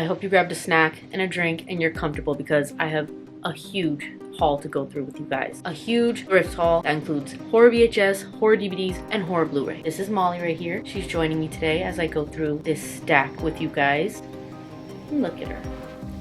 I hope you grabbed a snack and a drink and you're comfortable because I have a huge haul to go through with you guys. A huge thrift haul that includes horror VHS, horror DVDs, and horror Blu-ray. This is Molly right here. She's joining me today as I go through this stack with you guys. Look at her.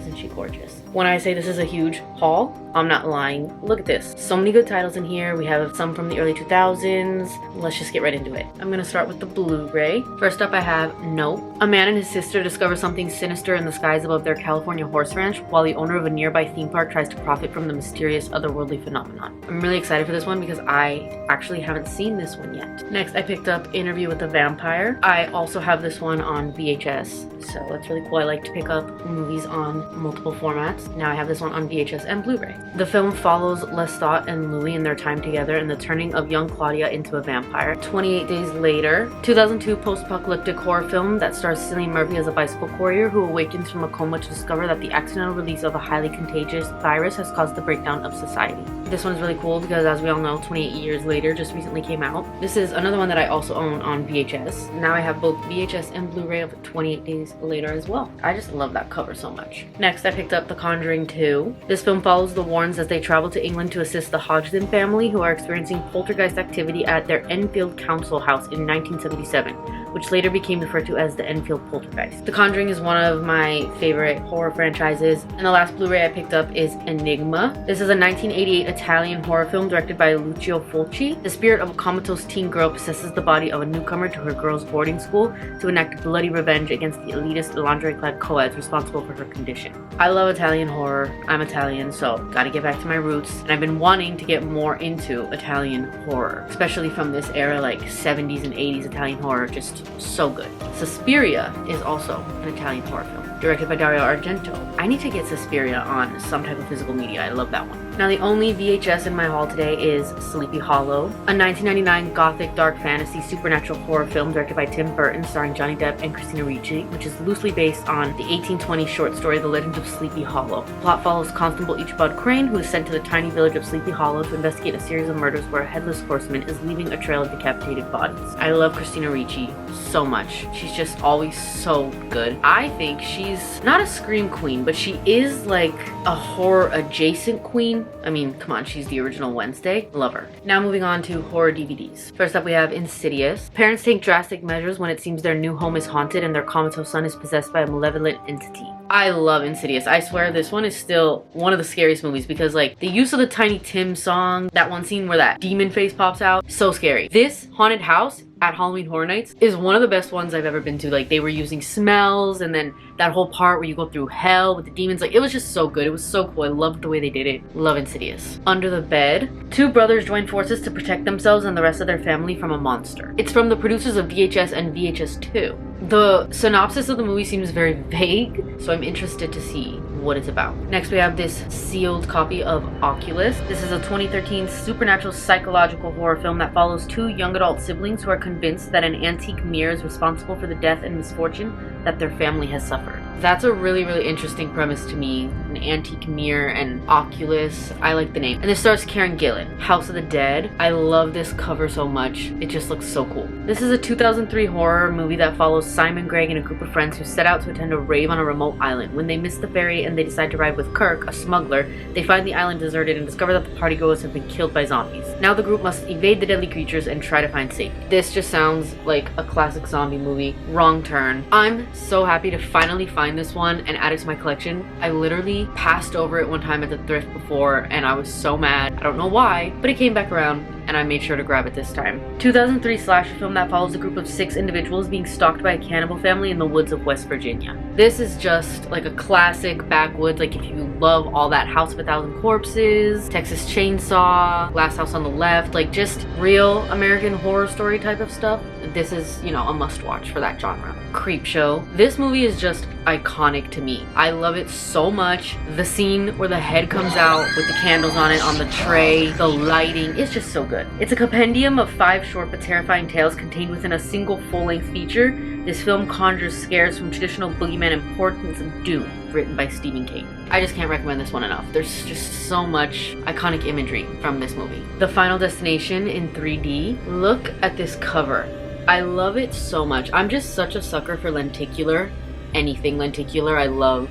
Isn't she gorgeous? When I say this is a huge haul, I'm not lying. Look at this. So many good titles in here. We have some from the early 2000s. Let's just get right into it. I'm gonna start with the Blu-ray. First up I have Nope. A man and his sister discover something sinister in the skies above their California horse ranch while the owner of a nearby theme park tries to profit from the mysterious otherworldly phenomenon. I'm really excited for this one because I actually haven't seen this one yet. Next I picked up Interview with the Vampire. I also have this one on VHS, so that's really cool. I like to pick up movies on multiple formats. Now I have this one on VHS and Blu-ray. The film follows Lestat and Louis in their time together and the turning of young Claudia into a vampire. 28 Days Later, 2002 post-apocalyptic horror film that stars Cillian Murphy as a bicycle courier who awakens from a coma to discover that the accidental release of a highly contagious virus has caused the breakdown of society. This one's really cool because, as we all know, 28 Years Later just recently came out. This is another one that I also own on VHS. Now I have both VHS and Blu-ray of 28 Days Later as well. I just love that cover so much. Next, I picked up The Conjuring 2. This film follows the Warrens as they travel to England to assist the Hodgson family who are experiencing poltergeist activity at their Enfield Council House in 1977, which later became referred to as the Enfield Poltergeist. The Conjuring is one of my favorite horror franchises, and the last Blu-ray I picked up is Enigma. This is a 1988 Italian horror film directed by Lucio Fulci. The spirit of a comatose teen girl possesses the body of a newcomer to her girls' boarding school to enact bloody revenge against the elitist lingerie-clad co-eds responsible for her condition. I love Italian horror. I'm Italian, so gotta get back to my roots, and I've been wanting to get more into Italian horror, especially from this era, like 70s and 80s Italian horror, just so good. Suspiria is also an Italian horror film, directed by Dario Argento. I need to get Suspiria on some type of physical media. I love that one. Now the only VHS in my haul today is Sleepy Hollow, a 1999 gothic dark fantasy supernatural horror film directed by Tim Burton starring Johnny Depp and Christina Ricci, which is loosely based on the 1820 short story The Legend of Sleepy Hollow. The plot follows Constable Ichabod Crane, who is sent to the tiny village of Sleepy Hollow to investigate a series of murders where a headless horseman is leaving a trail of decapitated bodies. I love Christina Ricci so much. She's just always so good. I think she's not a scream queen, but she is like a horror adjacent queen. I mean, come on, she's the original Wednesday. Love her. Now moving on to horror DVDs. First up we have Insidious. Parents take drastic measures when it seems their new home is haunted and their comatose son is possessed by a malevolent entity. I love Insidious. I swear this one is still one of the scariest movies because like the use of the Tiny Tim song, that one scene where that demon face pops out, so scary. This haunted house at Halloween Horror Nights is one of the best ones I've ever been to. Like they were using smells and then that whole part where you go through hell with the demons. Like it was just so good. It was so cool. I loved the way they did it. Love Insidious. Under the Bed. Two brothers join forces to protect themselves and the rest of their family from a monster. It's from the producers of VHS and VHS 2. The synopsis of the movie seems very vague, so I'm interested to see what it's about. Next we have this sealed copy of Oculus. This is a 2013 supernatural psychological horror film that follows two young adult siblings who are convinced that an antique mirror is responsible for the death and misfortune that their family has suffered. That's a really interesting premise to me. An antique mirror and Oculus. I like the name. And this stars Karen Gillan. House of the Dead. I love this cover so much. It just looks so cool. This is a 2003 horror movie that follows Simon, Greg, and a group of friends who set out to attend a rave on a remote island. When they miss the ferry and they decide to ride with Kirk, a smuggler, they find the island deserted and discover that the partygoers have been killed by zombies. Now the group must evade the deadly creatures and try to find safety. This just sounds like a classic zombie movie. Wrong turn. I'm so happy to finally find this one and add it to my collection. I literally passed over it one time at the thrift before and I was so mad. I don't know why, but it came back around and I made sure to grab it this time. 2003 slasher film that follows a group of 6 individuals being stalked by a cannibal family in the woods of West Virginia. This is just like a classic backwoods, like if you love all that House of a Thousand Corpses, Texas Chainsaw, Last House on the Left, like just real American horror story type of stuff. This is, you know, a must watch for that genre. Creepshow. This movie is just iconic to me. I love it so much. The scene where the head comes out with the candles on it on the tray, the lighting, it's just so good. It's a compendium of 5 short but terrifying tales contained within a single full-length feature. This film conjures scares from traditional boogeyman and portents of doom, written by Stephen King. I just can't recommend this one enough. There's just so much iconic imagery from this movie. The Final Destination in 3D. Look at this cover. I love it so much. I'm just such a sucker for lenticular anything lenticular. I love.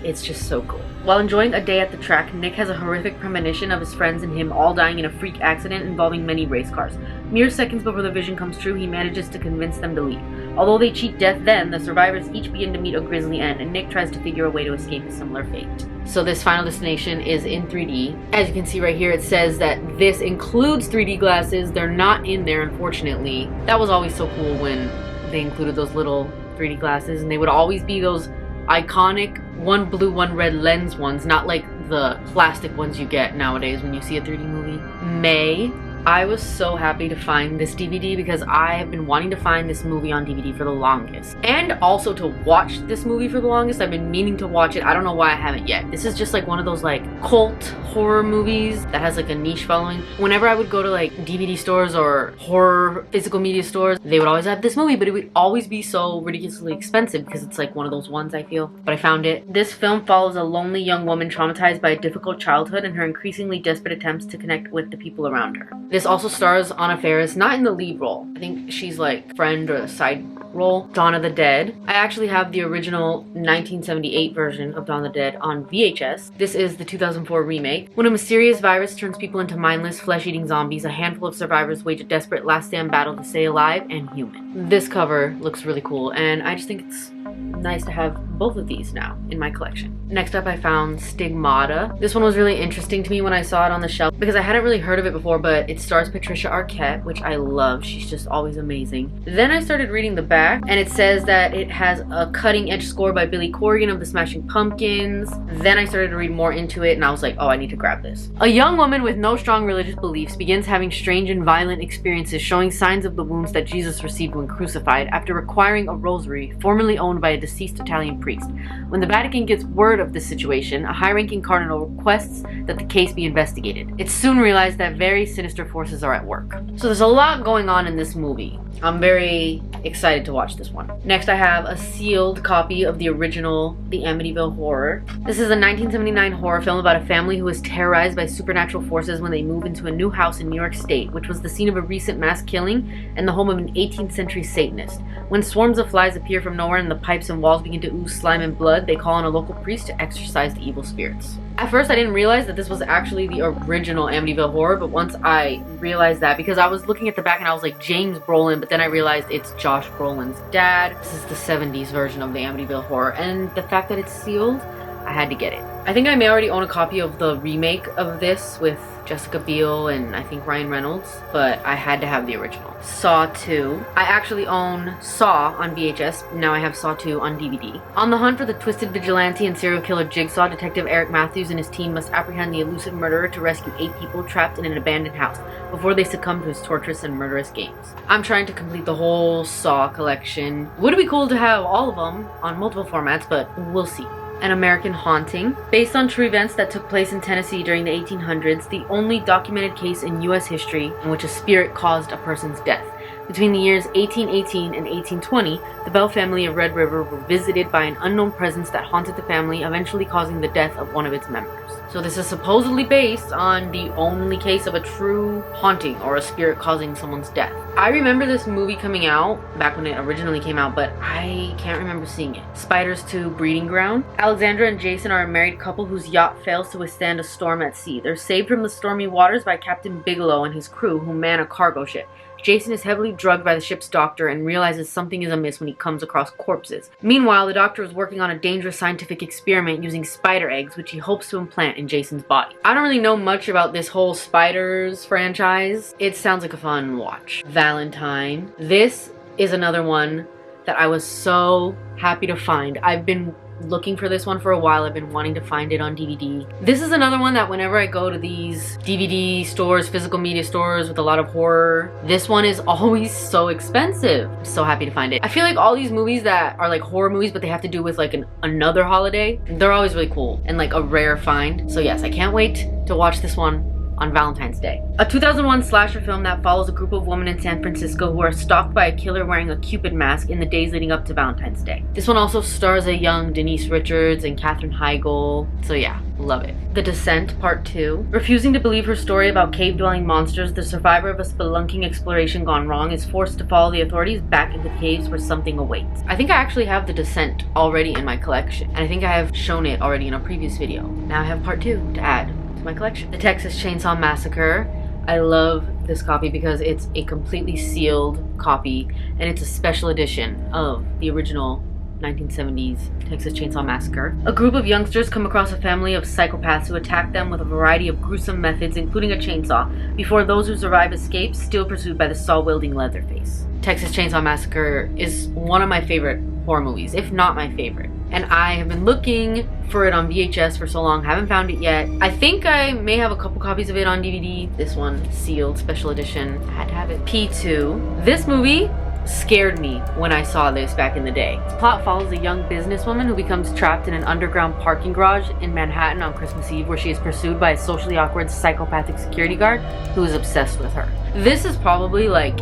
It's just so cool. While enjoying a day at the track, Nick has a horrific premonition of his friends and him all dying in a freak accident involving many race cars. Mere seconds before the vision comes true, he manages to convince them to leave. Although they cheat death then, the survivors each begin to meet a grisly end, and Nick tries to figure a way to escape a similar fate. So this Final Destination is in 3D. As you can see right here, it says that this includes 3D glasses. They're not in there, unfortunately. That was always so cool when they included those little 3D glasses, and they would always be those iconic one blue, one red lens ones, not like the plastic ones you get nowadays when you see a 3D movie. May. I was so happy to find this DVD because I have been wanting to find this movie on DVD for the longest. And also to watch this movie for the longest. I've been meaning to watch it. I don't know why I haven't yet. This is just like one of those like cult horror movies that has like a niche following. Whenever I would go to like DVD stores or horror physical media stores, they would always have this movie, but it would always be so ridiculously expensive because it's like one of those ones, I feel. But I found it. This film follows a lonely young woman traumatized by a difficult childhood and her increasingly desperate attempts to connect with the people around her. This also stars Anna Faris, not in the lead role. I think she's like friend or a side role. Dawn of the Dead. I actually have the original 1978 version of Dawn of the Dead on VHS. This is the 2004 remake. When a mysterious virus turns people into mindless, flesh-eating zombies, a handful of survivors wage a desperate last-stand battle to stay alive and human. This cover looks really cool, and I just think it's nice to have both of these now in my collection. Next up, I found Stigmata. This one was really interesting to me when I saw it on the shelf because I hadn't really heard of it before, but it stars Patricia Arquette, which I love. She's just always amazing. Then I started reading the back, and it says that it has a cutting-edge score by Billy Corgan of the Smashing Pumpkins. Then I started to read more into it, and I was like, oh, I need to grab this. A young woman with no strong religious beliefs begins having strange and violent experiences showing signs of the wounds that Jesus received when crucified after requiring a rosary formerly owned by a deceased Italian priest. When the Vatican gets word of this situation, a high-ranking cardinal requests that the case be investigated. It's soon realized that very sinister forces are at work. So there's a lot going on in this movie. I'm very excited to watch this one. Next, I have a sealed copy of the original The Amityville Horror. This is a 1979 horror film about a family who is terrorized by supernatural forces when they move into a new house in New York State, which was the scene of a recent mass killing and the home of an 18th century Satanist. When swarms of flies appear from nowhere and the pipes and walls begin to ooze slime and blood, they call on a local priest to exorcise the evil spirits. At first, I didn't realize that this was actually the original Amityville Horror, but once I realized that, because I was looking at the back and I was like, James Brolin, but then I realized it's Josh Brolin's dad. This is the 70s version of the Amityville Horror, and the fact that it's sealed, I had to get it. I think I may already own a copy of the remake of this with Jessica Biel and I think Ryan Reynolds, but I had to have the original. Saw 2. I actually own Saw on VHS, now I have Saw 2 on DVD. On the hunt for the twisted vigilante and serial killer Jigsaw, Detective Eric Matthews and his team must apprehend the elusive murderer to rescue 8 people trapped in an abandoned house before they succumb to his torturous and murderous games. I'm trying to complete the whole Saw collection. Would it be cool to have all of them on multiple formats, but we'll see. An American Haunting. Based on true events that took place in Tennessee during the 1800s, the only documented case in U.S. history in which a spirit caused a person's death. Between the years 1818 and 1820, the Bell family of Red River were visited by an unknown presence that haunted the family, eventually causing the death of one of its members. So this is supposedly based on the only case of a true haunting or a spirit causing someone's death. I remember this movie coming out back when it originally came out, but I can't remember seeing it. Spiders 2 Breeding Ground. Alexandra and Jason are a married couple whose yacht fails to withstand a storm at sea. They're saved from the stormy waters by Captain Bigelow and his crew, who man a cargo ship. Jason is heavily drugged by the ship's doctor and realizes something is amiss when he comes across corpses. Meanwhile, the doctor is working on a dangerous scientific experiment using spider eggs, which he hopes to implant in Jason's body. I don't really know much about this whole Spiders franchise. It sounds like a fun watch. Valentine. This is another one that I was so happy to find. I've been looking for this one for a while. I've been wanting to find it on DVD. This is another one that whenever I go to these DVD stores, physical media stores with a lot of horror, this one is always so expensive. I'm so happy to find it. I feel like all these movies that are like horror movies but they have to do with like another holiday, they're always really cool and like a rare find. So yes, I can't wait to watch this one on Valentine's Day. A 2001 slasher film that follows a group of women in San Francisco who are stalked by a killer wearing a Cupid mask in the days leading up to Valentine's Day. This one also stars a young Denise Richards and Katherine Heigl, so yeah, love it. The Descent Part 2. Refusing to believe her story about cave-dwelling monsters, the survivor of a spelunking exploration gone wrong is forced to follow the authorities back into caves where something awaits. I think I actually have The Descent already in my collection, and I think I have shown it already in a previous video. Now I have Part 2 to add to my collection. The Texas Chainsaw Massacre. I love this copy because it's a completely sealed copy, and it's a special edition of the original 1970s Texas Chainsaw Massacre. A group of youngsters come across a family of psychopaths who attack them with a variety of gruesome methods, including a chainsaw, before those who survive escape, still pursued by the saw-wielding Leatherface. Texas Chainsaw Massacre is one of my favorite horror movies, if not my favorite. And I have been looking for it on VHS for so long, haven't found it yet. I think I may have a couple copies of it on DVD. This one, sealed, special edition. I had to have it. P2. This movie scared me when I saw this back in the day. The plot follows a young businesswoman who becomes trapped in an underground parking garage in Manhattan on Christmas Eve, where she is pursued by a socially awkward psychopathic security guard who is obsessed with her. This is probably like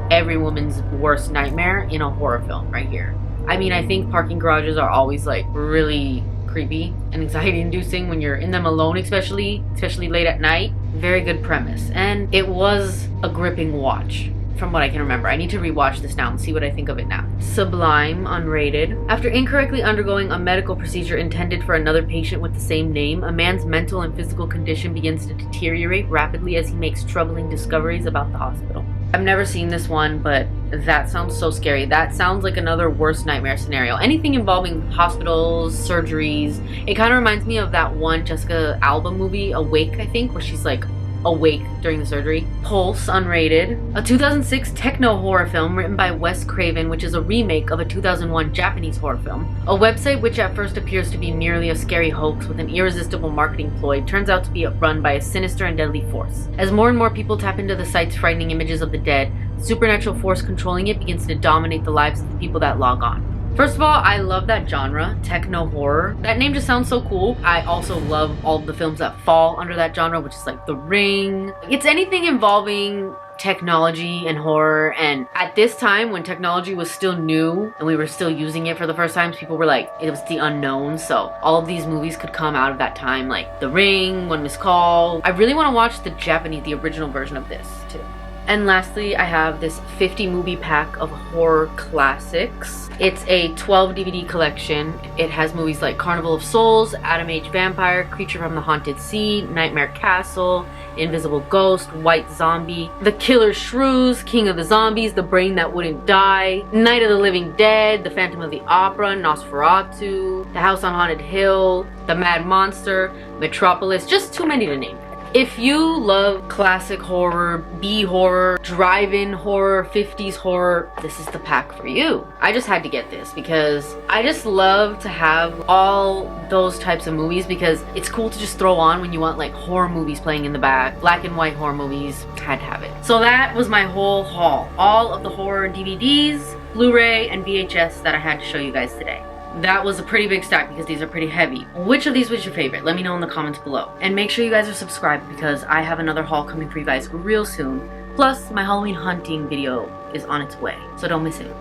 every woman's worst nightmare in a horror film right here. I mean, I think parking garages are always like really creepy and anxiety inducing when you're in them alone, especially late at night. Very good premise, and it was a gripping watch from what I can remember. I need to rewatch this now and see what I think of it now. Sublime, unrated. After incorrectly undergoing a medical procedure intended for another patient with the same name, a man's mental and physical condition begins to deteriorate rapidly as he makes troubling discoveries about the hospital. I've never seen this one, but that sounds so scary. That sounds like another worst nightmare scenario. Anything involving hospitals, surgeries. It kind of reminds me of that one Jessica Alba movie, Awake, I think, where she's like awake during the surgery. Pulse, unrated. A 2006 techno horror film written by Wes Craven, which is a remake of a 2001 Japanese horror film. A website which at first appears to be merely a scary hoax with an irresistible marketing ploy turns out to be run by a sinister and deadly force. As more and more people tap into the site's frightening images of the dead, the supernatural force controlling it begins to dominate the lives of the people that log on. First of all, I love that genre, techno horror. That name just sounds so cool. I also love all of the films that fall under that genre, which is like The Ring. It's anything involving technology and horror, and at this time when technology was still new and we were still using it for the first time, people were like, it was the unknown, so all of these movies could come out of that time, like The Ring, One Missed Call. I really want to watch the original version of this too. And lastly, I have this 50 movie pack of horror classics. It's a 12 DVD collection. It has movies like Carnival of Souls, Adam Age Vampire, Creature from the Haunted Sea, Nightmare Castle, Invisible Ghost, White Zombie, The Killer Shrews, King of the Zombies, The Brain That Wouldn't Die, Night of the Living Dead, The Phantom of the Opera, Nosferatu, The House on Haunted Hill, The Mad Monster, Metropolis, just too many to name. If you love classic horror, B-horror, drive-in horror, 50s horror, this is the pack for you. I just had to get this because I just love to have all those types of movies because it's cool to just throw on when you want like horror movies playing in the back, black and white horror movies. Had to have it. So that was my whole haul. All of the horror DVDs, Blu-ray, and VHS that I had to show you guys today. That was a pretty big stack because these are pretty heavy. Which of these was your favorite? Let me know in the comments below. And make sure you guys are subscribed because I have another haul coming for you guys real soon. Plus, my Halloween hunting video is on its way, so don't miss it.